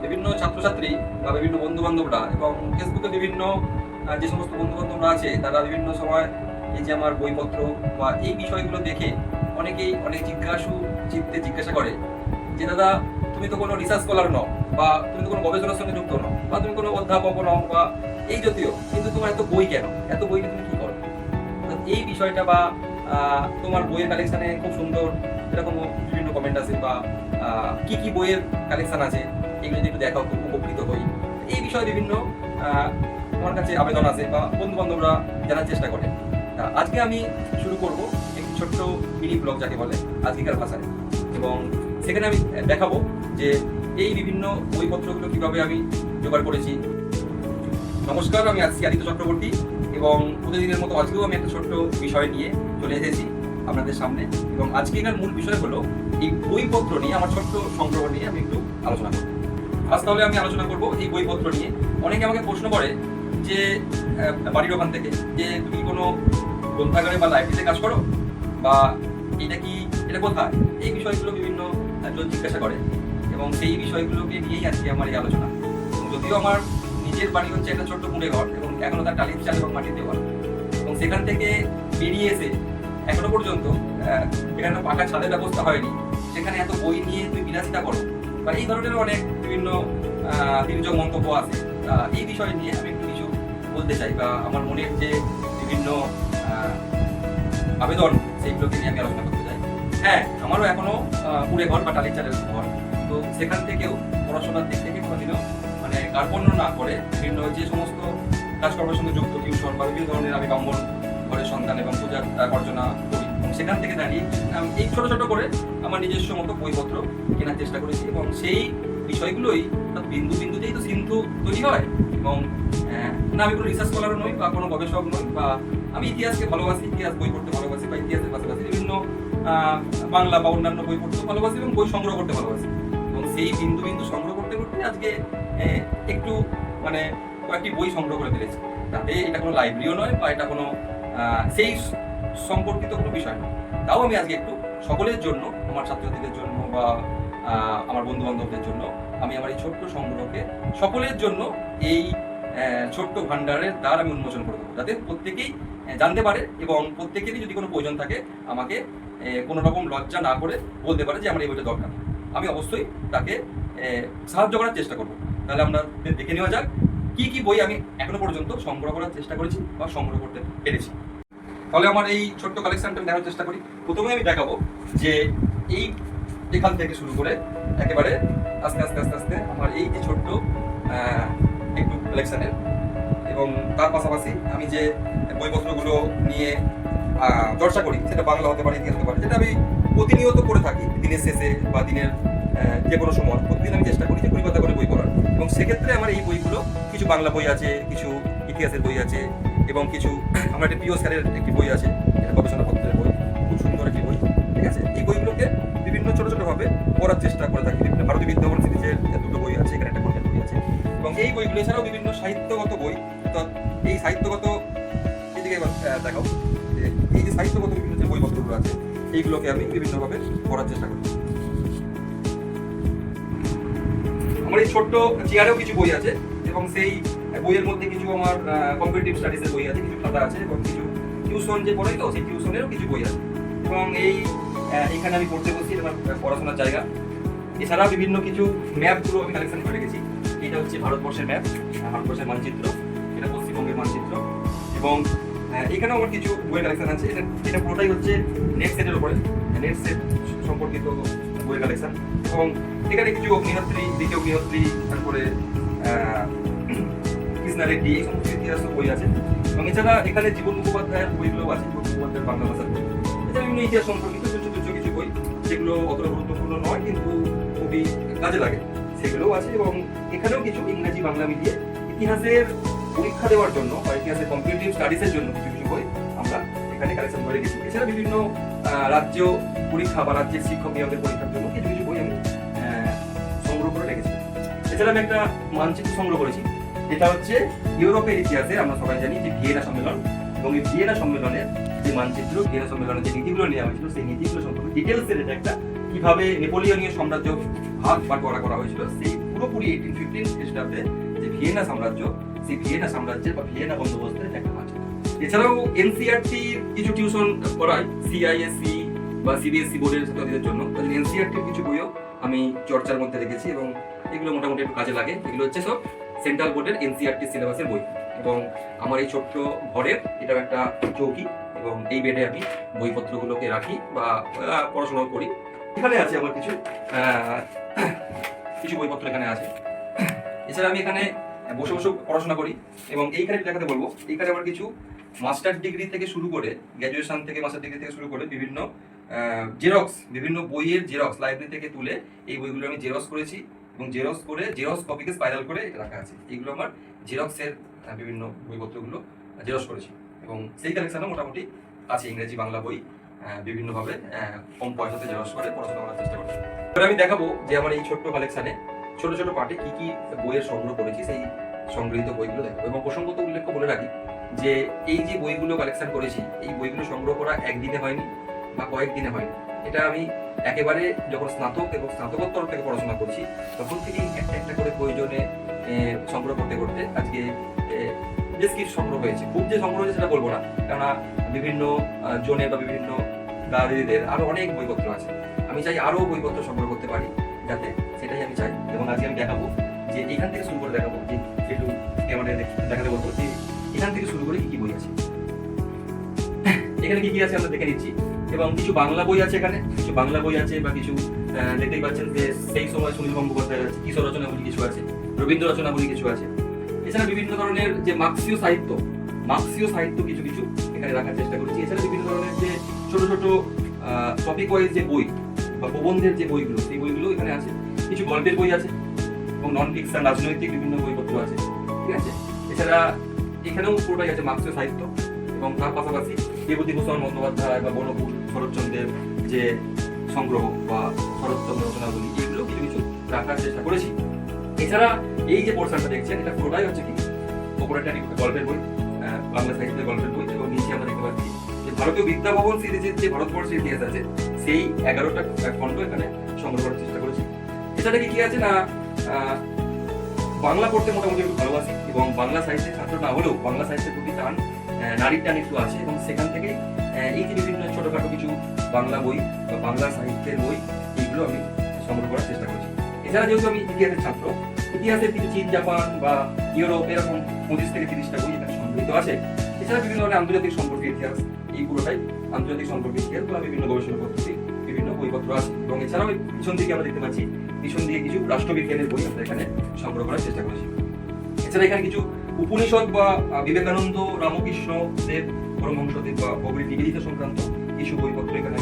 বিভিন্ন ছাত্রছাত্রী বা বিভিন্ন বন্ধু বান্ধবরা এবং ফেসবুকে বিভিন্ন যে সমস্ত বন্ধু বান্ধবরা আছে তারা বিভিন্ন সময় এই যে আমার বইপত্র বা এই বিষয়গুলো দেখে অনেকেই অনেক জিজ্ঞাসা করে যে দাদা, তুমি তো কোনো রিসার্চ স্কলার নও, বা তুমি তো কোনো গবেষণার সঙ্গে যুক্ত নও, বা তুমি কোনো অধ্যাপক নও, বা এই জাতীয়, কিন্তু তোমার এত বই কেন? এত বই নিয়ে তুমি কি করো? তো এই বিষয়টা বা তোমার বইয়ের কালেকশনে খুব সুন্দর এরকম বিভিন্ন কমেন্ট আছে, বা কি কি বইয়ের কালেকশন আছে এগুলো যদি একটু দেখাও খুব উপকৃত হই। এই বিষয়ে বিভিন্ন আমার কাছে আবেদন আছে বা বন্ধু বান্ধবরা জানার চেষ্টা করে। আজকে আমি শুরু করব একটি ছোট্ট মিনি ব্লগ যাকে বলে আজকেকার ভাষায়, এবং সেখানে আমি দেখাবো যে এই বিভিন্ন বইপত্রগুলো কিভাবে আমি জোগাড় করেছি। নমস্কার, আমি আজকে আদিত্য চক্রবর্তী, এবং প্রতিদিনের মতো আজকেও আমি একটা ছোট্ট বিষয় নিয়ে চলে এসেছি আপনাদের সামনে। এবং আজকের মূল বিষয় হলো এই বইপত্র নিয়ে, আমার ছোট্ট সংগ্রহ নিয়ে আমি একটু আলোচনা করব। আজ তাহলে আমি আলোচনা করব এই বইপত্র নিয়ে। অনেকে আমাকে প্রশ্ন করে যে বাড়ির ওখান থেকে, যে তুমি কোনো গ্রন্থাগারে বা লাইব্রেরিতে কাজ করো, বা এটা কোথায়, এই বিষয়গুলো বিভিন্ন জন জিজ্ঞাসা করে, এবং সেই বিষয়গুলোকে নিয়েই আজকে আমার এই আলোচনা। যদিও আমার নিজের বাড়ি হচ্ছে একটা ছোট্ট কুঁড়ে ঘর, এবং এখনো তার টালির চাল এবং মাটির দেওয়া, এবং সেখান থেকে বেরিয়ে এসে এখনো পর্যন্ত এখানে পাকা ছাদের ব্যবস্থা হয়নি, সেখানে এত বই নিয়ে তুমি বিলাসিতা করো, বা এই ধরনের অনেক বিভিন্ন তির্যক মন্তব্য আছে। এই বিষয় নিয়ে আমি একটু কিছু বলতে চাই, বা আমার মনের যে বিভিন্ন আবেদন সেইগুলোকে নিয়ে আমি আলোচনা করতে চাই। হ্যাঁ, আমারও এখনো কুঁড়ে ঘর বা টালির চালের ঘর, তো সেখান থেকেও পড়াশোনার দিক থেকে কোনোদিনও মানে কার্পণ্য না করে বিভিন্ন যে সমস্ত কাজকর্মের সঙ্গে যুক্ত, টিউশন বা বিভিন্ন ধরনের, আমি ব্রাহ্মণ ঘরের সন্তান এবং পূজার অর্চনা করি, এবং সেখান থেকে দাঁড়িয়ে আমি এই ছোট ছোট করে আমার নিজস্ব মতো বইপত্র কেনার চেষ্টা করেছি, এবং সেই বিষয়গুলোই বিন্দু বিন্দুতেই তো সিন্ধু তৈরি হয়। এবং না, আমি কোনো রিসার্চ স্কলারও নই বা কোনো গবেষক নই, বা আমি ইতিহাসকে ভালোবাসি, ইতিহাস বই পড়তে ভালোবাসি, বা ইতিহাসের পাশাপাশি বিভিন্ন বাংলা বা অন্যান্য বই পড়তে ভালোবাসি, এবং বই সংগ্রহ করতে ভালোবাসি। এবং সেই বিন্দু বিন্দু সংগ্রহ করতে করতে আজকে একটু মানে কয়েকটি বই সংগ্রহ করে ফেলেছি। তাতে এটা কোনো লাইব্রেরিও নয়, বা এটা কোনো সেই সম্পর্কিত কোনো বিষয় নয়। তাও আমি আজকে একটু সকলের জন্য, আমার ছাত্রছাত্রীদের জন্য বা আমার বন্ধু বান্ধবদের জন্য, আমি আমার এই ছোট্ট সংগ্রহকে সকলের জন্য এই ছোট্ট ভান্ডারের দ্বার আমি উন্মোচন করে দেবো, যাতে প্রত্যেকেই জানতে পারে, এবং প্রত্যেকেরই যদি কোনো প্রয়োজন থাকে আমাকে কোনো রকম লজ্জা না করে বলতে পারে যে আমার এই বইটা দরকার। আমি অবশ্যই তাকে সাহায্য করার চেষ্টা করবো। তাহলে আমরা দেখে নেওয়া যাক কি কি বই আমি এখনো পর্যন্ত সংগ্রহ করার চেষ্টা করেছি বা সংগ্রহ করতে পেরেছি। তাহলে আমার এই ছোট্ট কালেকশনটা দেখার চেষ্টা করি। প্রথমে আমি দেখাবো যে এই এখান থেকে শুরু করে একেবারে আস্তে আস্তে আস্তে আস্তে আমার এই যে ছোট্ট একটু কালেকশনের, এবং তার পাশাপাশি আমি যে বইপত্রগুলো নিয়ে চর্চা করি, সেটা বাংলা হতে পারে, ইতিহাস হতে পারে, যেটা আমি প্রতিনিয়ত করে থাকি দিনের শেষে বা দিনের যে কোনো সময় প্রতিদিন আমি চেষ্টা করি যে 20 পাতা করে বই পড়ার। এবং সেক্ষেত্রে আমার এই বইগুলো কিছু বাংলা বই আছে, কিছু ইতিহাসের বই আছে, এবং কিছু আমার একটা প্রিয় স্যারের একটি বই আছে, গবেষণাপত্রের বই, খুব সুন্দর একটি বই। ঠিক আছে, এই বইগুলোকে বিভিন্ন ছোট ছোটভাবে পড়ার চেষ্টা করে থাকি। বিভিন্ন ভারতীয় বিদ্যাভবন সিরিজের দুটো বই আছে, এখানে একটা কবিতা বই আছে, এবং এই বইগুলো এছাড়াও বিভিন্ন সাহিত্যগত বই। তো এই সাহিত্যগত এদিকে দেখাও, এই যে সাহিত্যগত বিভিন্ন যে বইপত্রগুলো আছে এইগুলোকে আমি বিভিন্নভাবে পড়ার চেষ্টা করি। আমার এই ছোট্ট চেয়ারেও কিছু বই আছে, এবং সেই বইয়ের মধ্যে কিছু আমার কম্পিটিটিভ স্টাডিজের বই আছে, কিছু খাতা আছে, এবং কিছু টিউশন যে পড়াই তো সেই টিউশনেরও কিছু বই আছে। এবং এইখানে আমি পড়তে বসি, আমার পড়াশোনার জায়গা। এছাড়া বিভিন্ন কিছু ম্যাপগুলো আমি কালেকশন করে রেখেছি। এটা হচ্ছে ভারতবর্ষের ম্যাপ, ভারতবর্ষের মানচিত্র, এটা পশ্চিমবঙ্গের মানচিত্র, এবং এখানেও আমার কিছু বইয়ের কালেকশন আছে। এটা পুরোটাই হচ্ছে নেট সেটের উপরে, নেট সেট সম্পর্কিত বইয়ের কালেকশন। এবং এখানে কিছু অগ্নিহোত্রী, দ্বিতীয় অগ্নিহোত্রী, তারপরে কৃষ্ণা রেড্ডি, এই সমস্ত ইতিহাস বই আছে। এবং এছাড়া এখানে জীবন মুখোপাধ্যায়ের বইগুলো আছে, জীবন মুখোপাধ্যায়ের বাংলা ভাষার বই। এছাড়া বিভিন্ন ইতিহাস সম্পর্কিত তুচ্ছ কিছু বই, যেগুলো অতটা গুরুত্বপূর্ণ নয় কিন্তু খুবই কাজে লাগে, সেগুলোও আছে। এবং এখানেও কিছু ইংরেজি বাংলা মিলিয়ে ইতিহাসের পরীক্ষা দেওয়ার জন্য বা ইতিহাসের কম্পিটিটিভ স্টাডিজের জন্য কিছু কিছু বই আমরা এখানে কালেকশন করে রেখেছি। এছাড়া বিভিন্ন রাজ্য পরীক্ষা বা রাজ্যের শিক্ষক নিয়োগের পরীক্ষার জন্য কিছু কিছু বই আমি সংগ্রহ করে রেখেছি। এছাড়া আমি একটা মানচিত্র সংগ্রহ করেছি, যেটা হচ্ছে ইউরোপের ইতিহাসে আমরা সবাই জানি যে ভিয়েনা সম্মেলন, এবং এই ভিয়েনা সম্মেলনের যে মানচিত্র, ভিয়েনা সম্মেলনের যে নীতিগুলো নেওয়া হয়েছিল, সেই নীতিগুলো সম্পর্কে ডিটেলসের এটা একটা কিভাবে নেপোলিয়নীয় সাম্রাজ্য ভাগ বাটোয়ারা করা হয়েছিল, সেই পুরোপুরি 1815 খ্রিস্টাব্দে যে ভিয়েনা সাম্রাজ্য, সেই ভিয়েনা সাম্রাজ্যের বা ভিয়েনা বন্দোবস্তের একটা মাছ। এছাড়াও এনসিইআরটি কিছু টিউশন করাই সিআইএসসি বা সিবিএসসি বোর্ডের ছাত্রছাত্রীদের জন্য। এনসিইআরটির কিছু বইও আমি চর্চার মধ্যে রেখেছি এবং এগুলো মোটামুটি একটু কাজে লাগে। এগুলো হচ্ছে সব সেন্ট্রাল বোর্ডের এনসিইআরটি সিলেবাসের বই। এবং আমার এই ছোট্ট ঘরের এটাও একটা চৌকি এবং এই বেডে আমি বইপত্রগুলোকে রাখি বা পড়াশোনা করি। এখানে আছে আমার কিছু বইপত্র এখানে আছে। এছাড়া আমি এখানে বসে বসে পড়াশোনা করি এবং এইখানে দেখাতে বলবো, এইখানে আমার কিছু মাস্টার ডিগ্রি থেকে শুরু করে গ্র্যাজুয়েশন থেকে মাস্টার ডিগ্রি থেকে শুরু করে বিভিন্ন জেরক্স, বিভিন্ন বইয়ের জেরক্স লাইব্রেরি থেকে তুলে এই বইগুলো আমি জেরক্স করেছি এবং জেরক্স করে জেরক্স কপিকে স্পাইরাল করে রাখা আছে। এইগুলো আমার জেরক্সের বিভিন্ন বইপত্রগুলো জেরক্স করেছি এবং সেই কালেকশনে মোটামুটি আছে ইংরেজি বাংলা বই বিভিন্নভাবে কম পয়সাতে জেরক্স করে পড়াশোনা করার চেষ্টা করছি। এবার আমি দেখাবো যে আমার এই ছোট্ট কালেকশনে ছোট ছোট পার্টে কি কি বইয়ের সংগ্রহ করেছি, সেই সংগৃহীত বইগুলো দেখাবো। এবং প্রসঙ্গত উল্লেখ্য বলে রাখি যে এই যে বইগুলো কালেকশন করেছি, এই বইগুলো সংগ্রহ করা একদিনে হয়নি বা কয়েকদিনে হয়নি। এটা আমি একেবারে যখন স্নাতক এবং স্নাতকোত্তর থেকে পড়াশোনা করছি তখন থেকেই একটা একটা করে প্রয়োজনে সংগ্রহ করতে করতে আজকে বেশ কিছু সংগ্রহ হয়েছে। খুব যে সংগ্রহ হয়েছে সেটা বলবো না, কেননা বিভিন্ন জোনে বা বিভিন্ন দাদিদের আরো অনেক বইপত্র আছে। আমি চাই আরো বইপত্র সংগ্রহ করতে পারি, যাতে সেটাই আমি চাই। এবং আজকে আমি দেখাবো যে এখান থেকে শুরু করে দেখাবো যে একটু ক্যামেরায় দেখাতে বলবো যে এখান থেকে শুরু করে কি কি বই আছে, এখানে কি কি আছে আমরা দেখে নিচ্ছি। এবং কিছু বাংলা বই আছে, এখানে কিছু বাংলা বই আছে বা কিছু দেখতেই পাচ্ছেন যে সেই সময় সুনীল গঙ্গোপাধ্যায়ের আছে, কিশোর রচনাবলী কিছু আছে, রবীন্দ্র রচনাবলী কিছু আছে। এছাড়া বিভিন্ন ধরনের যে মার্ক্সীয় সাহিত্য কিছু কিছু এখানে রাখার চেষ্টা করেছি। এছাড়া বিভিন্ন ধরনের যে ছোট ছোট টপিক ওয়াইজ যে বই বা প্রবন্ধের যে বইগুলো, সেই বইগুলো এখানে আছে। কিছু গল্পের বই আছে এবং নন ফিকশন রাজনৈতিক বিভিন্ন বইপত্র আছে, ঠিক আছে। এছাড়া এখানেও পুরোটাই আছে মার্ক্সীয় সাহিত্য এবং তার পাশাপাশি বিভূতিভূষণ বন্দ্যোপাধ্যায় বা বনফুল শরৎচন্দ্রের যে সংগ্রহ বা শরৎচন্দ্র রচনাবলী, এগুলো কিছু কিছু রাখার চেষ্টা করেছি। এছাড়া এই যে পোর্শনটা দেখছেন, এটা পুরোটাই হচ্ছে কি ওপরে একটা গল্পের বই, বাংলা সাহিত্যের গল্পের বই, এবং নিচে আমরা দেখতে পাচ্ছি যে ভারতীয় বিদ্যাভবন সিরিজের যে ভারতবর্ষের ইতিহাস আছে, সেই 11টা খণ্ড এখানে সংগ্রহ করার চেষ্টা করেছি। এছাড়া কি আছে না, বাংলা পড়তে মোটামুটি একটু ভালোবাসি এবং বাংলা সাহিত্যের ছাত্র না হলেও বাংলা সাহিত্যের প্রতি টান, নারীর টান একটু আছে এবং সেখান থেকে এই যে বিভিন্ন ছোটখাটো কিছু বাংলা বই বা বাংলা সাহিত্যের বই, এইগুলো আমি সংগ্রহ করার চেষ্টা করছি। এছাড়া যেহেতু আমি ইতিহাসের ছাত্র, ইতিহাসের কিছু চীন, জাপান বা ইউরোপ এরকম 25 থেকে 30টা বই এখানে সংগৃহীত আছে। এছাড়া বিভিন্ন ধরনের আন্তর্জাতিক সম্পর্কের ইতিহাস, এই পুরোটাই আন্তর্জাতিক সম্পর্কের ইতিহাস বা বিভিন্ন গবেষণা পদ্ধতি বিভিন্ন বইপত্র আছে। এবং এছাড়াও পিছন দিকে আমরা দেখতে পাচ্ছি, পিছন দিকে কিছু রাষ্ট্রবিজ্ঞানের বই আমরা এখানে সংগ্রহ করার চেষ্টা করেছি। এছাড়া এখানে কিছু উপনিষদ বা বিবেকানন্দ, রামকৃষ্ণ দেব, পরমহংসদেব বা ভগবত নিবেদিতা সংক্রান্ত কিছু বইপত্র এখানে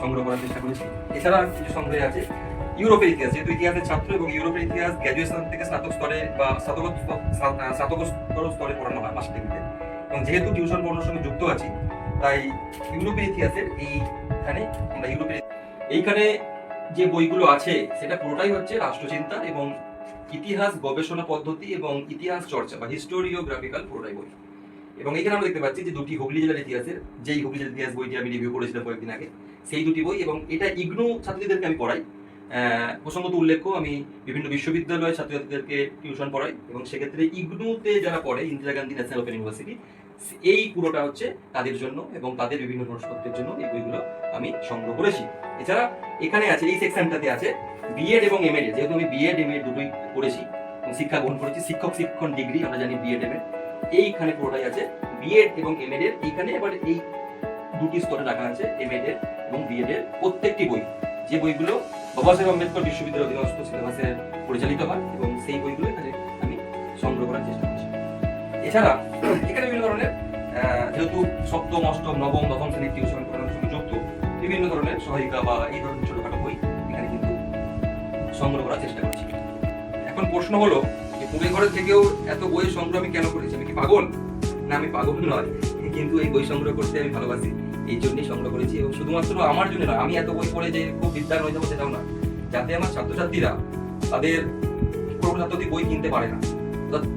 সংগ্রহ করার চেষ্টা করেছি। এছাড়া কিছু সংগ্রহে আছে ইউরোপের ইতিহাস, যেহেতু ইতিহাসের ছাত্র এবং ইউরোপের ইতিহাস গ্র্যাজুয়েশন থেকে স্নাতক স্তরে বা স্নাতকোত্তর স্তরে পড়ানো হয় মাস্টার ডিগ্রিতে, এবং যেহেতু টিউশন পড়ানোর সঙ্গে যুক্ত আছি, তাই ইউরোপের ইতিহাসের এইখানে আমরা এইখানে যে বইগুলো আছে সেটা পুরোটাই হচ্ছে রাষ্ট্রচিন্তা এবং ইতিহাস গবেষণা পদ্ধতি এবং ইতিহাস চর্চা বা হিস্টোরিওগ্রাফিক্যাল পুরোটাই বই। এবং এখানে আমরা দেখতে পাচ্ছি যে দুটি হুগলি জেলার ইতিহাসের, যেই হুগলি জেলার ইতিহাস বইটি আমি রিভিউ করেছিলাম কয়েকদিন আগে, সেই দুটি বই। এবং এটা ইগনু ছাত্রীদেরকে আমি পড়াই। প্রসঙ্গত উল্লেখ্য, আমি বিভিন্ন বিশ্ববিদ্যালয়ের ছাত্রছাত্রীদেরকে টিউশন পড়াই এবং সেক্ষেত্রে ইগনুতে যারা পড়ে, Indira Gandhi national open university, এই পুরোটা হচ্ছে তাদের জন্য এবং তাদের বিভিন্ন প্রশ্নোত্তরের জন্য এই বইগুলো আমি সংগ্রহ করেছি। এছাড়া এখানে আছে, এই সেকশনটাতে আছে বিএড এবং এমএড, যেহেতু আমি বিএড এমএড দুটোই করেছি এবং শিক্ষা গ্রহণ করেছি, শিক্ষণ ডিগ্রি আমরা জানি বিএড এমএড, এইখানে পুরোটাই আছে বিএড এবং এমএড এর। এইখানে এবার এই দুটি স্তরে রাখা আছে এমএড এর এবং বিএড এর প্রত্যেকটি বই, যে বইগুলো বাবা সাহেব আম্বেদকর বিশ্ববিদ্যালয়ের অধীনস্থ সিলেবাসে পরিচালিত হয় এবং সেই বইগুলো এখানে আমি সংগ্রহ করার চেষ্টা করছি। এছাড়া এখানে বিভিন্ন ধরনের, যেহেতু সপ্তম, অষ্টম, নবম, দশম শ্রেণীর টিউশন পড়ানোর সঙ্গে যুক্ত, বিভিন্ন ধরনের সহায়িকা বা এই ধরনের ছোটখাটো বই এখানে কিন্তু সংগ্রহ করার চেষ্টা করছি। এখন প্রশ্ন হলো যে কুড়ে ঘরের থেকেও এত বইয়ের সংগ্রহ আমি কেন করেছি? আমি কি পাগল? না, আমি পাগল নয়, কিন্তু এই বই সংগ্রহ করতে আমি ভালোবাসি, এই জন্যই সংগ্রহ করেছি। এবং শুধুমাত্র আমার জন্য নয়, আমি এত বই পড়ে যে খুব বিদ্যান হয়ে যাবো সেটাও না, যাতে আমার ছাত্রছাত্রীরা তাদের কোনো ছাত্রছাত্রী বই কিনতে পারে না,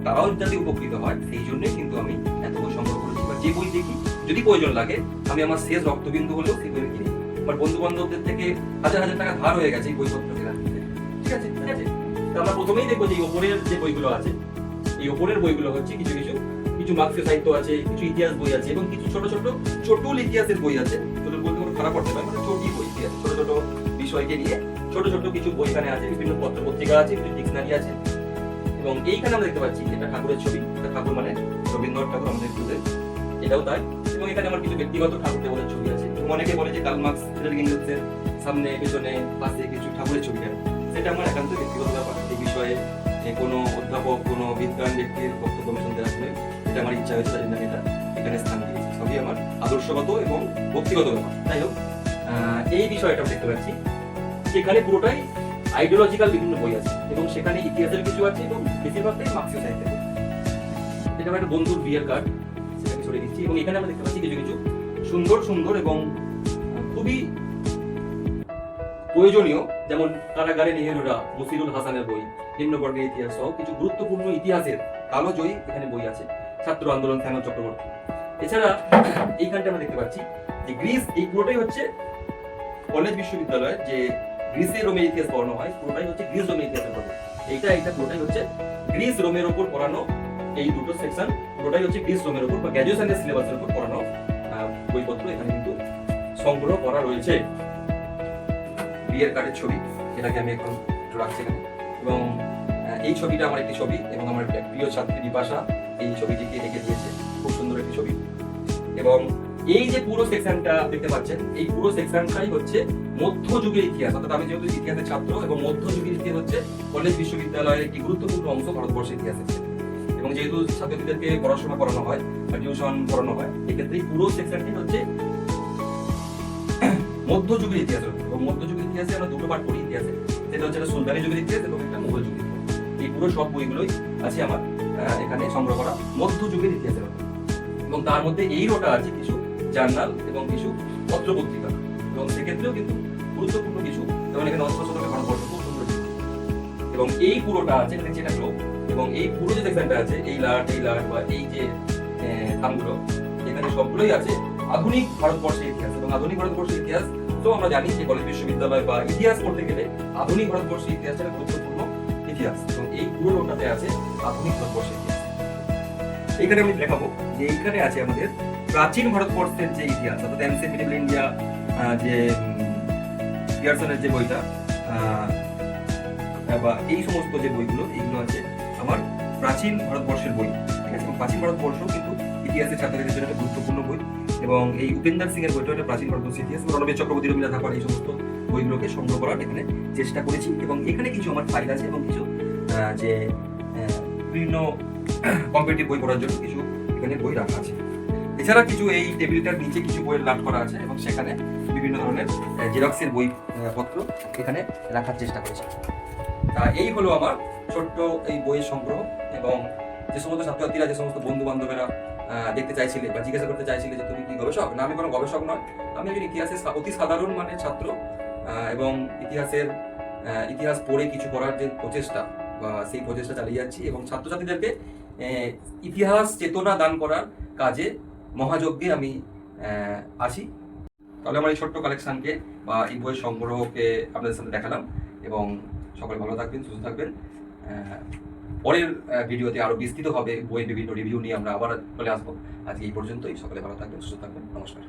তারাও যাতে উপকৃত হয়, সেই জন্যই কিন্তু আমি এত বই সংগ্রহ করেছি। বা যে বই দেখি, যদি প্রয়োজন লাগে, আমি আমার শেষ রক্তবিন্দু হলেও সেই বই কিনি। আমার বন্ধু বান্ধবদের থেকে হাজার হাজার টাকা ধার হয়ে গেছে এই বইপত্র কেনার, ঠিক আছে। তো আমরা প্রথমেই দেখবো যে এই ওপরের যে বইগুলো আছে, এই ওপরের বইগুলো হচ্ছে কিছু কিছু মার্ক্সীয় সাহিত্য আছে, কিছু ইতিহাস বই আছে এবং কিছু ছোট ছোট চটুল ইতিহাসের বই আছে। চটুল বলতে কোনো খারাপ করতে পারে, মানে চটি বই আছে, ছোট ছোট বিষয়কে নিয়ে ছোট ছোট কিছু বই এখানে আছে, বিভিন্ন পত্র পত্রিকা আছে, কিছু ডিকশনারি আছে। এবং এইখানে আমরা দেখতে পাচ্ছি এটা ঠাকুরের ছবি, এটা ঠাকুর মানে রবীন্দ্রনাথ ঠাকুর আমাদের স্কুলের, এটাও তাই। এবং এখানে আমার কিছু ব্যক্তিগত ঠাকুর দেবতার ছবি আছে। অনেকে বলে যে কার্ল মার্কস এর সামনে পেছনে পাশে কিছু ঠাকুরের ছবি আছে, সেটা আমার একান্ত ব্যক্তিগত ব্যাপার। এই বিষয়ে কোনো অধ্যাপক কোনো বিদ্বান ব্যক্তির বক্তব্য আমি শুনতে আসলে এটা আমার ইচ্ছা হয়েছে, তাই জন্য আমি এটা এখানে স্থান দিয়েছি। সবই আমার আদর্শগত এবং ব্যক্তিগত ব্যাপার। যাই হোক, এই বিষয়টা দেখতে পাচ্ছি সেখানে পুরোটাই আইডিওলজিক্যাল বিভিন্ন বই আছে এবং সেখানে ইতিহাসের কিছু আছে এবং বেশিরভাগটাই মার্ক্সীয় সাহিত্যের বই। এটা আমার একটা বন্ধুর বিয়ের কার্ড, সেটাকে সরিয়ে দিচ্ছি। এবং এখানে আমরা দেখতে পাচ্ছি কিছু কিছু সুন্দর সুন্দর এবং খুবই প্রয়োজনীয়, যেমন কারাগারে নেহেরুরা, মসিরুল হাসানের বই, নিম্নবর্গের ইতিহাস সহ কিছু গুরুত্বপূর্ণ ইতিহাসের কালোজয়ী এখানে বই আছে, ছাত্র আন্দোলন, শ্যামল চক্রবর্তী। এছাড়া এইখানটা আমরা দেখতে পাচ্ছি যে গ্রিস, এই পুরোটাই হচ্ছে কলেজ বিশ্ববিদ্যালয়ের যে গ্রিসের রোমের ইতিহাস পড়ানো হয়, পুরোটাই হচ্ছে গ্রিস রোমের ইতিহাসের পড়ানো। এইটা পুরোটাই হচ্ছে গ্রিস রোমের উপর পড়ানো। এই দুটো সেকশন পুরোটাই হচ্ছে গ্রিস রোমের উপর বা গ্র্যাজুয়েশনের সিলেবাসের উপর পড়ানো বইপত্র এখানে কিন্তু সংগ্রহ করা রয়েছে। বিয়ের কার্ডের ছবি, এটাকে আমি এখন রাখছি এখানে। এবং এই ছবিটা আমার একটি ছবি এবং আমার প্রিয় ছাত্রী বিপাশা এই ছবিটিকে এঁকে দিয়েছে, খুব সুন্দর একটি ছবি। এবং এই যে পুরো সেকশনটা দেখতে পাচ্ছেন, এই পুরো সেকশনটাই হচ্ছে মধ্যযুগের ইতিহাস। অর্থাৎ আমি যেহেতু ইতিহাসের ছাত্র এবং মধ্যযুগের ইতিহাস হচ্ছে কলেজ বিশ্ববিদ্যালয়ের একটি গুরুত্বপূর্ণ অংশ ভারতবর্ষের ইতিহাসের। এবং যেহেতু ছাত্রছাত্রীদেরকে পড়াশোনা করানো হয় বা টিউশন পড়ানো হয়, এক্ষেত্রে পুরো সেকশনটি হচ্ছে মধ্যযুগের ইতিহাস। এবং মধ্যযুগের ইতিহাসে আমরা দুটো পাঠ পড়ি ইতিহাসে, সেটা হচ্ছে সুলতানি যুগের ইতিহাস এবং একটা মুঘল যুগের ইতিহাস। এই পুরো সব বইগুলোই আছে আমার এখানে সংগ্রহ করা মধ্যযুগের ইতিহাসের। এবং তার মধ্যে এই রোটা আছে কিছু জার্নাল এবং কিছু পত্র পত্রিকা, এবং সেক্ষেত্রেও কিন্তু গুরুত্বপূর্ণ কিছু, যেমন এখানে অষ্টম শতকের ভারতবর্ষ খুব সুন্দর। এবং এই পুরোটা আছে এখানে যেটা গ্লোব, এবং এই পুরো যে সেকশনটা আছে এই লাট বা এই যে থামগুলো, এখানে সবগুলোই আছে আধুনিক ভারতবর্ষের ইতিহাস। এবং আধুনিক ভারতবর্ষের ইতিহাস তো আমরা জানি যে কলেজ বিশ্ববিদ্যালয় বা ইতিহাস পড়তে গেলে আধুনিক ভারতবর্ষের ইতিহাসটা গুরুত্বপূর্ণ ইতিহাস। এবং এই পুরো রোটাতে আছে আধুনিক ভারতবর্ষের ইতিহাস। এখানে আমি দেখাবো যে এইখানে আছে আমাদের প্রাচীন ভারতবর্ষের যে ইতিহাস, অর্থাৎ এনসিয়েন্ট মিডিভেল ইন্ডিয়া, যে পিয়ারসনের যে বইটা বা এই সমস্ত যে বইগুলো, এইগুলো আছে আমার প্রাচীন ভারতবর্ষের বই। ঠিক আছে, এবং প্রাচীন ভারতবর্ষ কিন্তু ইতিহাসের ছাত্রদের জন্য একটা গুরুত্বপূর্ণ বই। এবং এই উপেন্দ্র সিং এর বইটা একটা প্রাচীন ভারতবর্ষের ইতিহাস, রণবীর চক্রবর্তী, রবীন্দ্রনাথ ঠাকুর, এই সমস্ত বইগুলোকে সংগ্রহ করার এখানে চেষ্টা করেছি। এবং এখানে কিছু আমার ফাইল আছে এবং কিছু যে বিভিন্ন কম্পিটিটিভ বই পড়ার জন্য কিছু এখানে বই রাখা আছে। এছাড়া কিছু এই টেবিলটার নিচে কিছু বইয়ের লাট করা আছে এবং সেখানে বিভিন্ন ধরনের জেরক্সের বই পত্র এখানে রাখার চেষ্টা করেছি। এই হলো আমার ছোট্ট এই বইয়ের সংগ্রহ। এবং যে সমস্ত ছাত্রছাত্রীরা, যে সমস্ত বন্ধু বান্ধবেরা দেখতে চাইছিলে বা জিজ্ঞাসা করতে চাইছিলে যে তুমি কি গবেষক, না আমি কোনো গবেষক নয়, আমি একজন ইতিহাসের অতি সাধারণ মানের ছাত্র। এবং ইতিহাস পড়ে কিছু করার যে প্রচেষ্টা বা সেই প্রচেষ্টা চালিয়ে যাচ্ছি এবং ছাত্রছাত্রীদেরকে ইতিহাস চেতনা দান করার কাজে মহাযজ্ঞে আমি আছি। তাহলে আমার এই ছোট্ট কালেকশনকে বা এই বইয়ের সংগ্রহকে আপনাদের সাথে দেখালাম। এবং সকলে ভালো থাকবেন, সুস্থ থাকবেন। পরের ভিডিওতে আরো বিস্তৃত হবে বইয়ের বিভিন্ন রিভিউ নিয়ে আমরা আবার চলে আসবো। আজকে এই পর্যন্তই। সকলে ভালো থাকবেন, সুস্থ থাকবেন। নমস্কার।